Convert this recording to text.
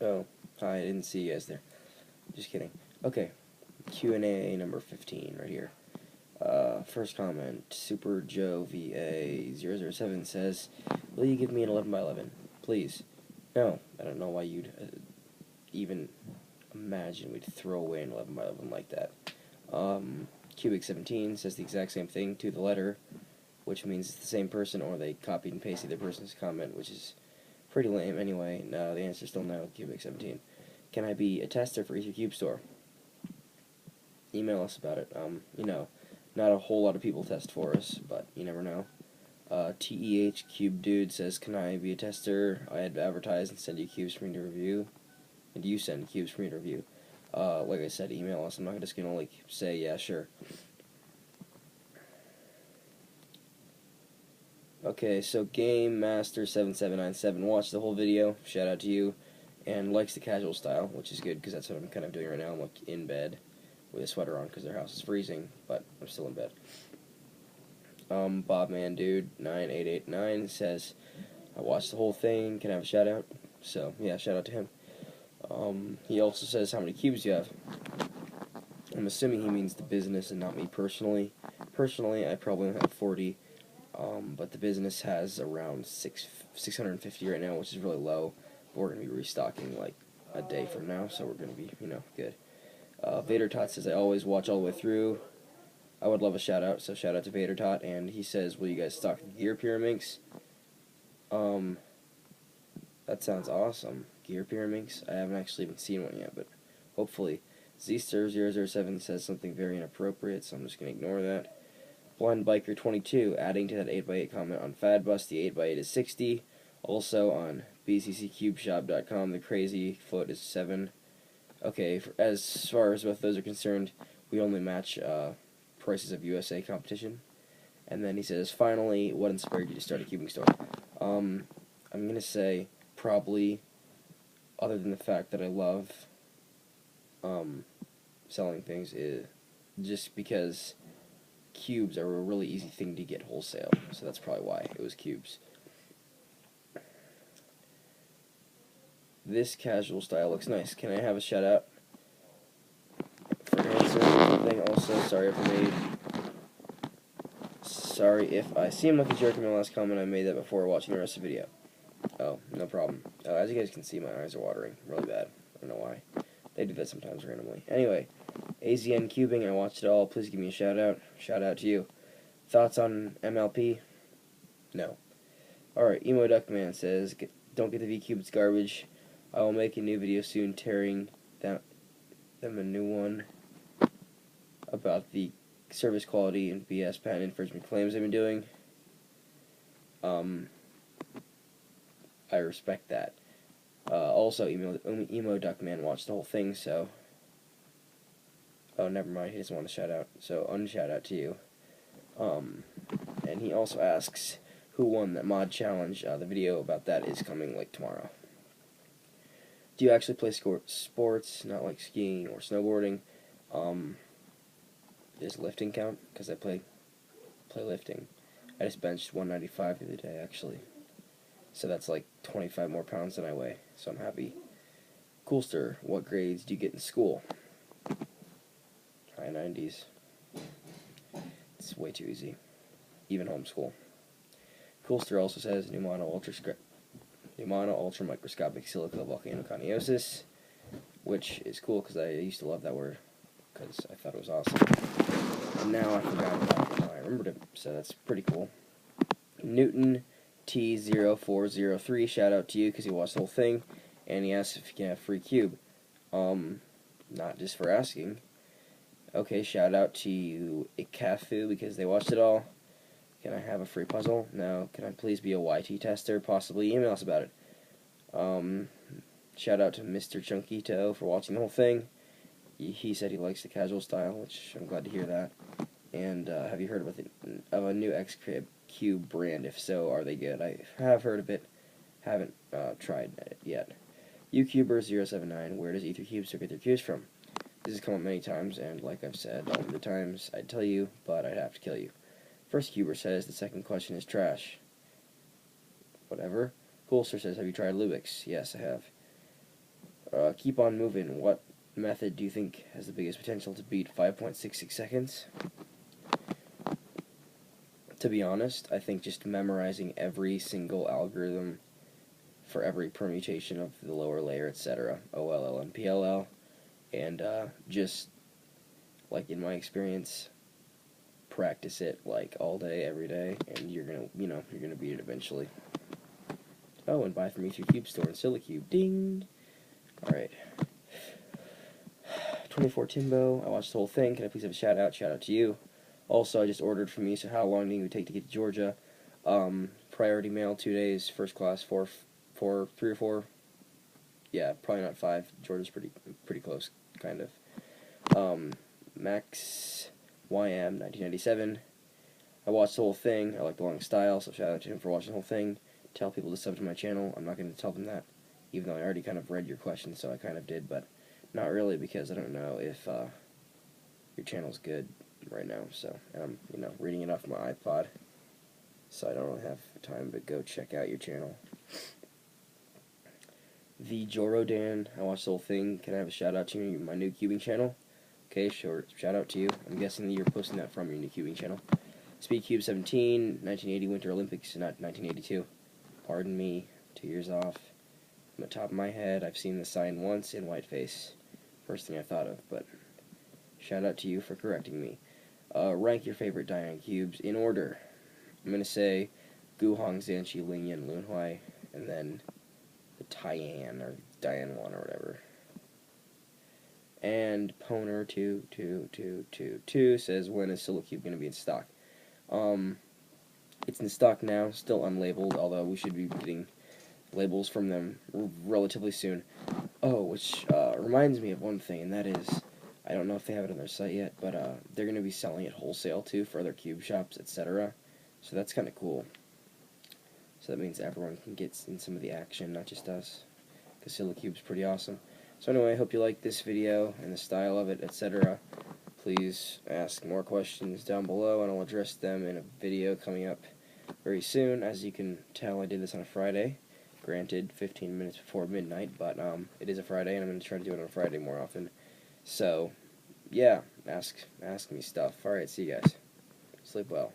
Oh, hi, I didn't see you guys there. Just kidding. Okay, Q&A number 15 right here. First comment, Super Joe VA007 says, will you give me an 11 by 11? Please. No, I don't know why you'd even imagine we'd throw away an 11 by 11 like that. Cubic17 says the exact same thing to the letter, which means it's the same person, or they copied and pasted the person's comment, which is pretty lame. Anyway, no, the answer's still no, Cubic17. Can I be a tester for EtherCube Store? Email us about it. Not a whole lot of people test for us, but you never know. TEH Cube Dude says, can I be a tester? I advertise and send you cubes for me to review. And you send cubes for me to review. Like I said, email us. I'm not just going to say, yeah, sure. Okay, so Game Master 7797 watched the whole video. Shout out to you. And likes the casual style, which is good because that's what I'm kind of doing right now. I'm in bed with a sweater on because their house is freezing, but I'm still in bed. Bobman Dude 9889 says, I watched the whole thing. Can I have a shout out? So yeah, shout out to him. He also says how many cubes you have. I'm assuming he means the business and not me personally. Personally, I probably only have 40. But the business has around 650 right now, which is really low. But we're going to be restocking like a day from now, so we're going to be, good. Vader Tot says, I always watch all the way through. I would love a shout out, so shout out to Vader Tot. And he says, will you guys stock Gear Pyraminx? That sounds awesome. Gear Pyraminx? I haven't actually even seen one yet, but hopefully. Zster007 says something very inappropriate, so I'm just going to ignore that. Blind Biker 22, adding to that 8x8 comment on Fadbus, the 8x8 is 60. Also on bcccubeshop.com, the crazy foot is 7. Okay, as far as both those are concerned, we only match prices of USA competition. And then he says, finally, what inspired you to start a cubing store? I'm going to say probably, other than the fact that I love selling things, is just because cubes are a really easy thing to get wholesale, so that's probably why it was cubes. This casual style looks nice. Can I have a shout out for answering something? Also, sorry if I seem like a jerk in my last comment. I made that before watching the rest of the video. Oh, no problem. As you guys can see, my eyes are watering really bad. I don't know why. They do that sometimes randomly. Anyway, AZN Cubing, I watched it all. Please give me a shout out. Shout out to you. Thoughts on MLP? No. Alright, Emo Duckman says, don't get the V-Cube, it's garbage. I will make a new video soon tearing them a new one about the service quality and BS patent infringement claims I've been doing. I respect that. Also, Emo Duckman watched the whole thing, so... Oh, never mind, he doesn't want a shout out, so unshout out to you. And he also asks who won that mod challenge. The video about that is coming like tomorrow. Do you actually play sports, not like skiing or snowboarding? Does lifting count? Because I play lifting. I just benched 195 the other day, actually. So that's like 25 more pounds than I weigh, so I'm happy. Coolster, what grades do you get in school? High 90s. It's way too easy. Even homeschool. Coolster also says Numano Ultra Microscopic Silica Volcanoconiosis, which is cool because I used to love that word because I thought it was awesome. And now I forgot about it. Now I remembered it, so that's pretty cool. Newton T0403, shout out to you because he watched the whole thing, and he asked if you can have free cube. Not just for asking. Okay, shout out to Ikafu because they watched it all. Can I have a free puzzle? No. Can I please be a YT tester? Possibly. Email us about it. Shout out to Mr. Chunkito for watching the whole thing. He said he likes the casual style, which I'm glad to hear that. And have you heard of a new X-Cube brand? If so, are they good? I have heard of it. Haven't tried it yet. UCuber079, where does EtherCubes get their cubes from? This has come up many times, and like I've said all the times, I'd tell you, but I'd have to kill you. First Cuber says the second question is trash. Whatever. Coolster says, have you tried Lubix? Yes, I have. Keep on moving. What method do you think has the biggest potential to beat 5.66 seconds? To be honest, I think just memorizing every single algorithm for every permutation of the lower layer, etc., OLL and PLL, and just, like in my experience, practice it like all day, every day, and you're gonna beat it eventually. Oh, and buy from E3 Cube Store and Silicube. Ding! Alright. 24 Timbo, I watched the whole thing. Can I please have a shout out? Shout out to you. Also, I just ordered from you, so how long do you take to get to Georgia? Priority mail, 2 days. First class, 3 or 4. Yeah, probably not 5. Georgia's pretty close, kind of. Max YM 1997. I watched the whole thing. I like the long style, so shout out to him for watching the whole thing. Tell people to sub to my channel. I'm not going to tell them that, even though I already kind of read your questions, so I kind of did, but not really, because I don't know if your channel's good right now. So, and I'm reading it off my iPod, so I don't really have time to go check out your channel. The Jorodan, I watched the whole thing. Can I have a shout out to my new cubing channel? Okay, sure. Shout out to you. I'm guessing that you're posting that from your new cubing channel. Speedcube 17, 1980 Winter Olympics, not 1982. Pardon me, 2 years off. From the top of my head, I've seen the sign once in whiteface. First thing I thought of, but shout out to you for correcting me. Rank your favorite Dian cubes in order. I'm going to say Guhong, Zhanchi, Lingyan, Lunhui, and then the Taiyan, or Dian 1, or whatever. And Poner2222 says, when is Silicube going to be in stock? It's in stock now, still unlabeled, although we should be getting labels from them relatively soon. Oh, which reminds me of one thing, and that is, I don't know if they have it on their site yet, but they're going to be selling it wholesale too for other cube shops, etc. So that's kind of cool. So that means everyone can get in some of the action, not just us, because Silicube's pretty awesome. So anyway, I hope you liked this video and the style of it, etc. Please ask more questions down below, and I'll address them in a video coming up very soon. As you can tell, I did this on a Friday. Granted, 15 minutes before midnight, but it is a Friday, and I'm going to try to do it on a Friday more often. So, yeah, ask me stuff. Alright, see you guys. Sleep well.